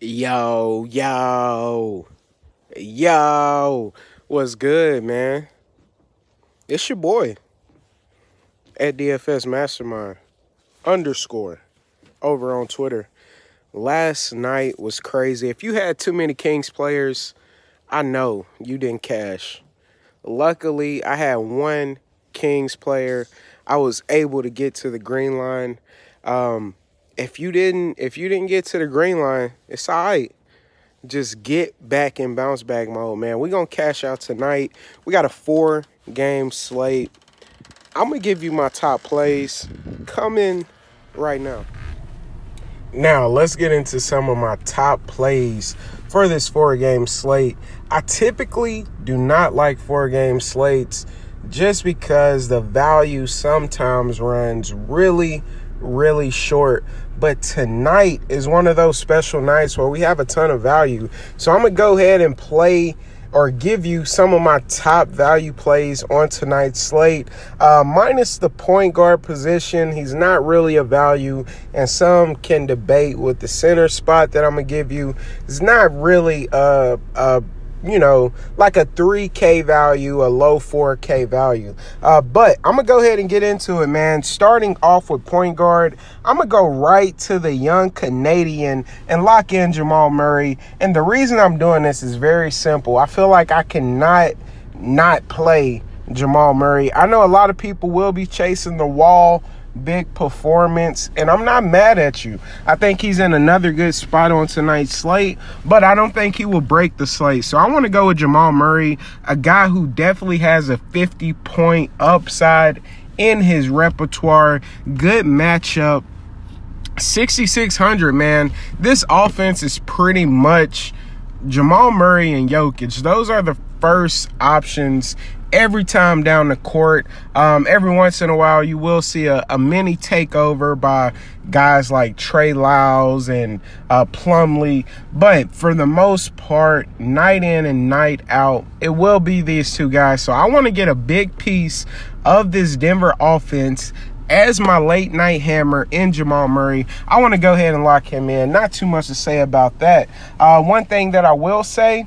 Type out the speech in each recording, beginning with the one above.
Yo, what's good, man? It's your boy at DFS Mastermind _ over on Twitter. Last night was crazy. If you had too many Kings players, I know you didn't cash. Luckily, I had one Kings player. I was able to get to the green line. If you didn't get to the green line, it's all right. Just get back in bounce back mode, man. We're going to cash out tonight. We got a 4-game slate. I'm going to give you my top plays coming right now. Now, let's get into some of my top plays for this 4-game slate. I typically do not like 4-game slates just because the value sometimes runs really short. But tonight is one of those special nights where we have a ton of value. So I'm going to go ahead and play or give you some of my top value plays on tonight's slate. Minus the point guard position, he's not really a value, and some can debate with the center spot that I'm going to give you. It's not really like a 3K value, a low 4K value. But I'm going to go ahead and get into it, man. Starting off with point guard, I'm going to go right to the young Canadian and lock in Jamal Murray. And the reason I'm doing this is very simple. I feel like I cannot not play Jamal Murray. I know a lot of people will be chasing the wall big performance, and I'm not mad at you. I think he's in another good spot on tonight's slate, but I don't think he will break the slate. So I want to go with Jamal Murray, a guy who definitely has a 50-point upside in his repertoire. Good matchup. 6,600, man. This offense is pretty much Jamal Murray and Jokic. Those are the first options every time down the court. Every once in a while, you will see a mini takeover by guys like Trey Lyles and Plumlee. But for the most part, night in and night out, it will be these two guys. So I want to get a big piece of this Denver offense as my late night hammer in Jamal Murray. I want to go ahead and lock him in. Not too much to say about that. One thing that I will say,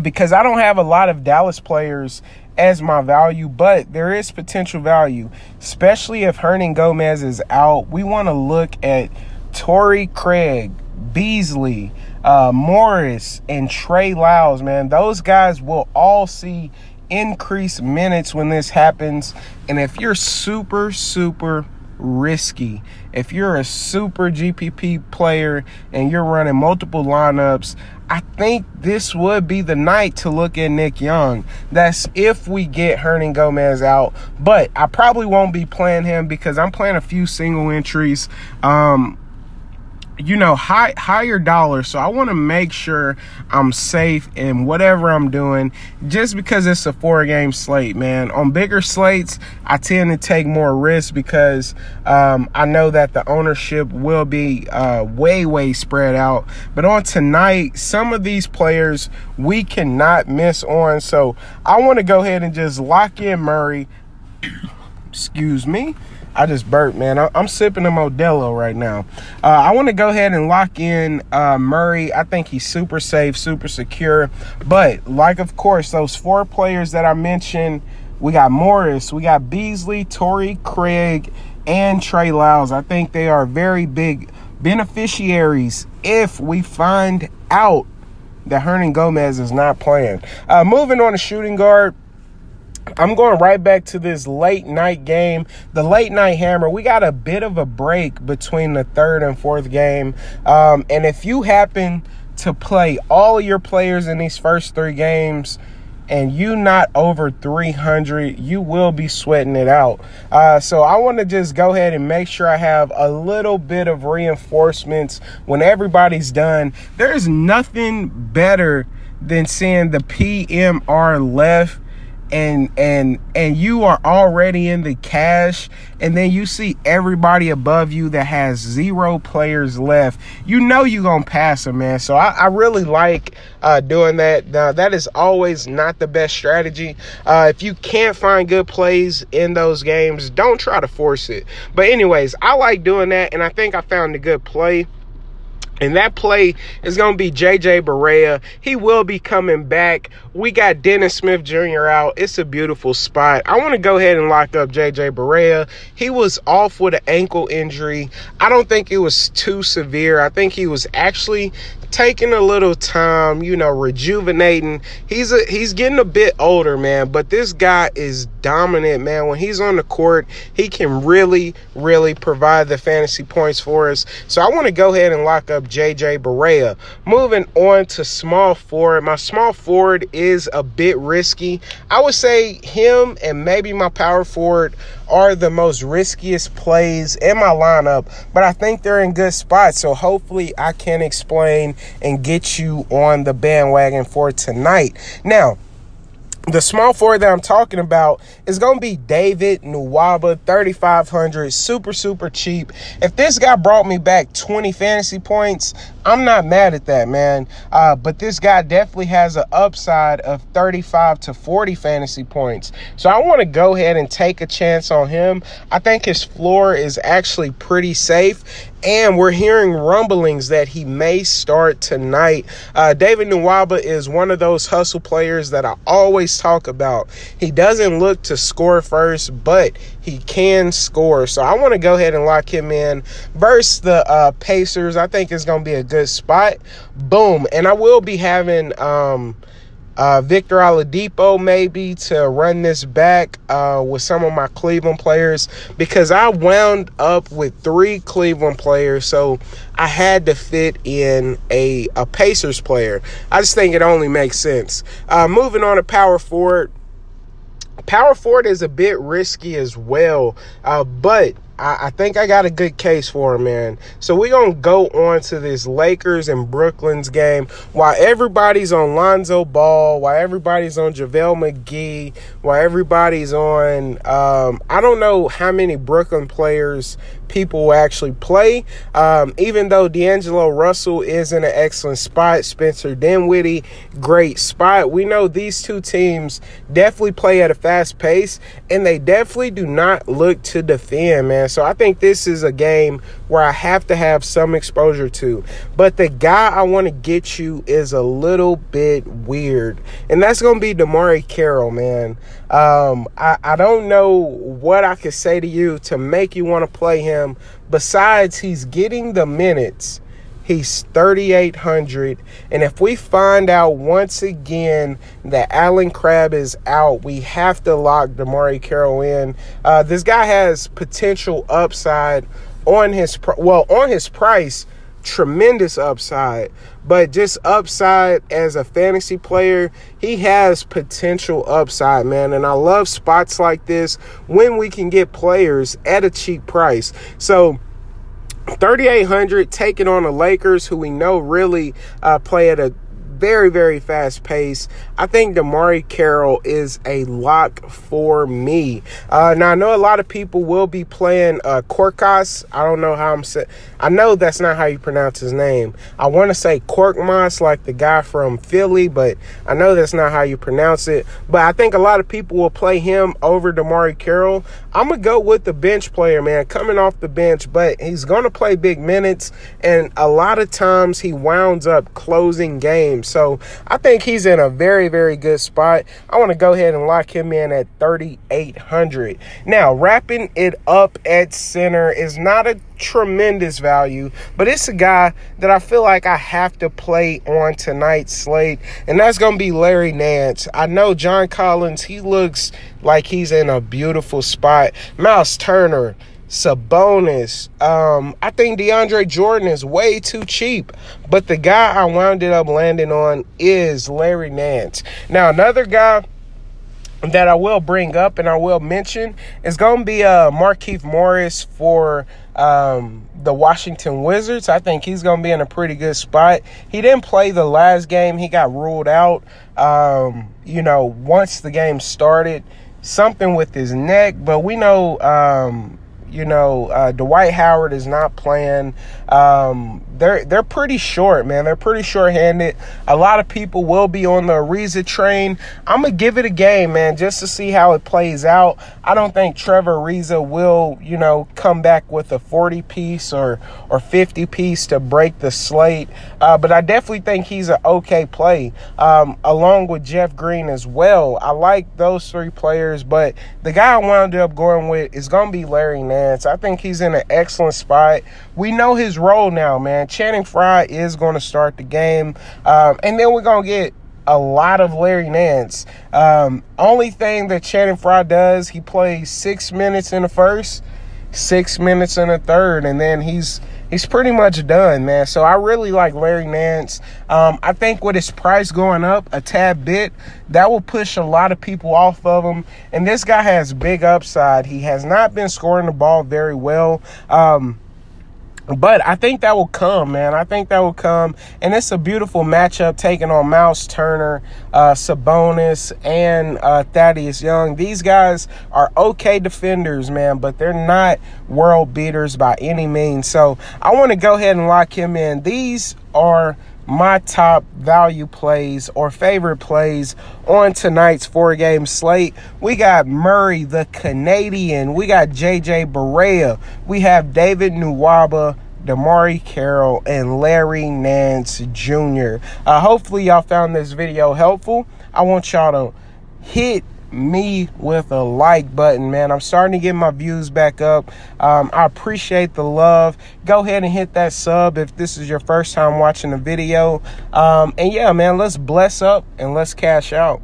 because I don't have a lot of Dallas players as my value, but there is potential value, especially if Hernangomez is out. We want to look at Torrey Craig, Beasley, Morris, and Trey Lyles, man. Those guys will all see increased minutes when this happens. And if you're super risky, if you're a super GPP player and you're running multiple lineups, I think this would be the night to look at Nick Young. That's if we get Hernangomez out, but I probably won't be playing him because I'm playing a few single entries. Higher dollar. So I want to make sure I'm safe in whatever I'm doing, just because it's a 4-game slate, man. On bigger slates, I tend to take more risks because I know that the ownership will be way spread out. But on tonight, some of these players we cannot miss on. So I want to go ahead and just lock in Murray. Excuse me. I just burped, man. I'm sipping a Modelo right now. I want to go ahead and lock in Murray. I think he's super safe, super secure. But, of course, those 4 players that I mentioned, we got Morris, we got Beasley, Torrey Craig, and Trey Lyles. I think they are very big beneficiaries if we find out that Hernangomez is not playing. Moving on to shooting guard, I'm going right back to this late night game, the late night hammer. We got a bit of a break between the 3rd and 4th game. And if you happen to play all of your players in these first 3 games and you not over 300, you will be sweating it out. So I want to just go ahead and make sure I have a little bit of reinforcements when everybody's done. There's nothing better than seeing the PMR left and you are already in the cash, and then you see everybody above you that has 0 players left, you know you're going to pass them, man. So I really like doing that. Now, that is always not the best strategy. If you can't find good plays in those games, don't try to force it. But anyways, I like doing that, and I think I found a good play. And that play is going to be J.J. Barea. He will be coming back. We got Dennis Smith Jr. out. It's a beautiful spot. I want to go ahead and lock up J.J. Barea. He was off with an ankle injury. I don't think it was too severe. I think he was actually taking a little time, rejuvenating. He's getting a bit older, man, but this guy is dominant, man. When he's on the court, he can really, really provide the fantasy points for us. So I want to go ahead and lock up J.J. Barea. Moving on to small forward. My small forward is a bit risky. I would say him and maybe my power forward are the most riskiest plays in my lineup, but I think they're in good spots. So hopefully I can explain and get you on the bandwagon for tonight. Now, the small forward that I'm talking about is going to be David Nwaba, 3,500, super cheap. If this guy brought me back 20 fantasy points, I'm not mad at that, man. But this guy definitely has an upside of 35 to 40 fantasy points. So I want to go ahead and take a chance on him. I think his floor is actually pretty safe. And we're hearing rumblings that he may start tonight. David Nwaba is one of those hustle players that I always talk about. He doesn't look to score first, but he can score. So I want to go ahead and lock him in versus the Pacers. I think it's going to be a good spot. Boom. And I will be having Victor Oladipo maybe to run this back with some of my Cleveland players, because I wound up with 3 Cleveland players, so I had to fit in a Pacers player. I just think it only makes sense. Moving on to power forward. Power forward is a bit risky as well, but I think I got a good case for him, man. So we're going to go on to this Lakers and Brooklyn's game. While everybody's on Lonzo Ball, while everybody's on JaVale McGee, while everybody's on, I don't know how many Brooklyn players people will actually play. Even though D'Angelo Russell is in an excellent spot, Spencer Dinwiddie, great spot. We know these two teams definitely play at a fast pace, and they definitely do not look to defend, man. So I think this is a game where I have to have some exposure to. But the guy I want to get you is a little bit weird, and that's going to be DeMarre Carroll, man. I don't know what I could say to you to make you want to play him, besides he's getting the minutes. He's 3,800, and if we find out once again that Allen Crabbe is out, we have to lock DeMarre Carroll in. This guy has potential upside on his price, tremendous upside, but just upside as a fantasy player, he has potential upside, man. And I love spots like this when we can get players at a cheap price. So 3,800 taking on the Lakers, who we know really play at a very, very fast pace. I think DeMarre Carroll is a lock for me. Now, I know a lot of people will be playing Korkmaz. I don't know how I'm saying. I know that's not how you pronounce his name. I want to say Korkmaz, like the guy from Philly, but I know that's not how you pronounce it. But I think a lot of people will play him over DeMarre Carroll. I'm going to go with the bench player, man, coming off the bench, but he's going to play big minutes, and a lot of times he wounds up closing games. So I think he's in a very, very good spot. I want to go ahead and lock him in at 3,800. Now, wrapping it up at center is not a tremendous value, but it's a guy that I feel like I have to play on tonight's slate, and that's going to be Larry Nance. I know John Collins, he looks like he's in a beautiful spot. Miles Turner, Sabonis. I think DeAndre Jordan is way too cheap, but the guy I wound up landing on is Larry Nance. Now, another guy that I will bring up and I will mention is going to be Markieff Morris for the Washington Wizards. I think he's going to be in a pretty good spot. He didn't play the last game. He got ruled out, once the game started, something with his neck, but we know, Dwight Howard is not playing. They're pretty short, man. They're pretty short-handed. A lot of people will be on the Ariza train. I'm going to give it a game, man, just to see how it plays out. I don't think Trevor Ariza will, come back with a 40-piece or 50-piece to break the slate. But I definitely think he's an okay play, along with Jeff Green as well. I like those three players, but the guy I wound up going with is going to be Larry Nance. I think he's in an excellent spot. We know his role now, man. Channing Frye is going to start the game, and then we're going to get a lot of Larry Nance. Only thing that Channing Frye does, he plays 6 minutes in the first, 6 minutes in the third, and then he's pretty much done, man. So I really like Larry Nance. I think with his price going up a tad bit, that will push a lot of people off of him. And this guy has big upside. He has not been scoring the ball very well. But I think that will come, man. I think that will come. And it's a beautiful matchup taking on Miles Turner, Sabonis, and Thaddeus Young. These guys are okay defenders, man, but they're not world beaters by any means. So I want to go ahead and lock him in. These are my top value plays or favorite plays on tonight's 4-game slate. We got Murray, the Canadian. We got J.J. Barea. We have David Nwaba, Damari Carroll, and Larry Nance Jr. Hopefully y'all found this video helpful. I want y'all to hit me with a like button, man. I'm starting to get my views back up. I appreciate the love. Go ahead and hit that sub if this is your first time watching the video. And yeah, man, let's bless up and let's cash out.